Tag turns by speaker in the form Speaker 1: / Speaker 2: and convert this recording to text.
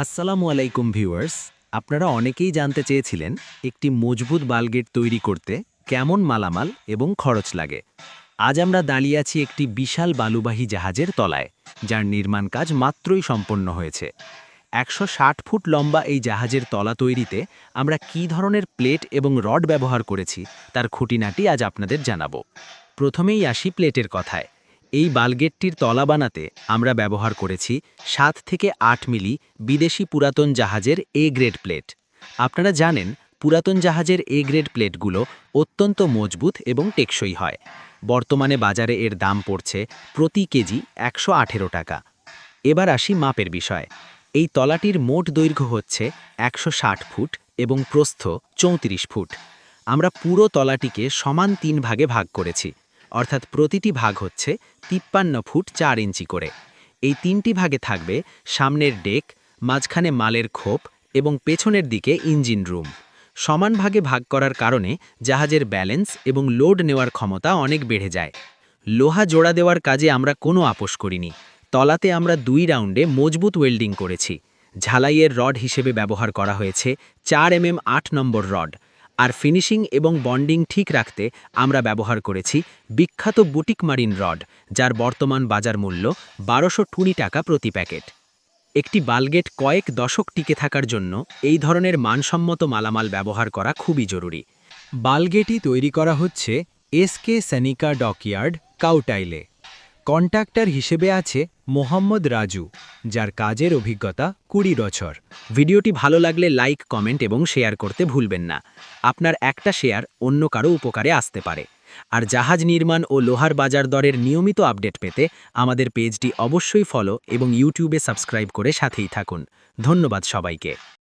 Speaker 1: আসসালামু আলাইকুম ভিউয়ার্স। আপনারা অনেকেই জানতে চেয়েছিলেন একটি মজবুত বালগেট তৈরি করতে কেমন মালামাল এবং খরচ লাগে। আজ আমরা দাঁড়িয়ে আছি একটি বিশাল বালুবাহী জাহাজের তলায়, যার নির্মাণ কাজ মাত্রই সম্পন্ন হয়েছে। ১৬০ ফুট লম্বা এই জাহাজের তলা তৈরিতে আমরা কী ধরনের প্লেট এবং রড ব্যবহার করেছি তার খুঁটিনাটি আজ আপনাদের জানাবো। প্রথমেই আসি প্লেটের কথায়। এই বালগেটটির তলা বানাতে আমরা ব্যবহার করেছি ৭ থেকে ৮ মিলি বিদেশি পুরাতন জাহাজের এ গ্রেড প্লেট। আপনারা জানেন, পুরাতন জাহাজের এ গ্রেড প্লেটগুলো অত্যন্ত মজবুত এবং টেকসই হয়। বর্তমানে বাজারে এর দাম পড়ছে প্রতি কেজি ১১৮ টাকা। এবার আসি মাপের বিষয়। এই তলাটির মোট দৈর্ঘ্য হচ্ছে ১৬০ ফুট এবং প্রস্থ ৩৪ ফুট। আমরা পুরো তলাটিকে সমান ৩ ভাগে ভাগ করেছি, অর্থাৎ প্রতিটি ভাগ হচ্ছে ৫৩ ফুট ৪ ইঞ্চি করে। এই ৩টি ভাগে থাকবে সামনের ডেক, মাঝখানে মালের খোপ এবং পেছনের দিকে ইঞ্জিন রুম। সমান ভাগে ভাগ করার কারণে জাহাজের ব্যালেন্স এবং লোড নেওয়ার ক্ষমতা অনেক বেড়ে যায়। লোহা জোড়া দেওয়ার কাজে আমরা কোনো আপোষ করিনি। তলাতে আমরা ২ রাউন্ডে মজবুত ওয়েল্ডিং করেছি। ঝালাইয়ের রড হিসেবে ব্যবহার করা হয়েছে ৪ mm ৮ নম্বর রড। আর ফিনিশিং এবং বন্ডিং ঠিক রাখতে আমরা ব্যবহার করেছি বিখ্যাত বুটিক মারিন রড, যার বর্তমান বাজার মূল্য ১২২০ টাকা প্রতি প্যাকেট। একটি বালগেট কয়েক দশক টিকে থাকার জন্য এই ধরনের মানসম্মত মালামাল ব্যবহার করা খুবই জরুরি।
Speaker 2: বালগেটি তৈরি করা হচ্ছে এসকে সানিকা ডকইয়ার্ড, কাউটাইলে। কন্ট্রাক্টর হিসেবে আছে মোহাম্মদ রাজু, যার কাজের অভিজ্ঞতা ২০ বছর।
Speaker 1: ভিডিওটি ভালো লাগলে লাইক, কমেন্ট এবং শেয়ার করতে ভুলবেন না। আপনার একটা শেয়ার অন্য কারো উপকারে আসতে পারে। আর জাহাজ নির্মাণ ও লোহার বাজার দরের নিয়মিত আপডেট পেতে আমাদের পেজটি অবশ্যই ফলো এবং ইউটিউবে সাবস্ক্রাইব করে সাথেই থাকুন। ধন্যবাদ সবাইকে।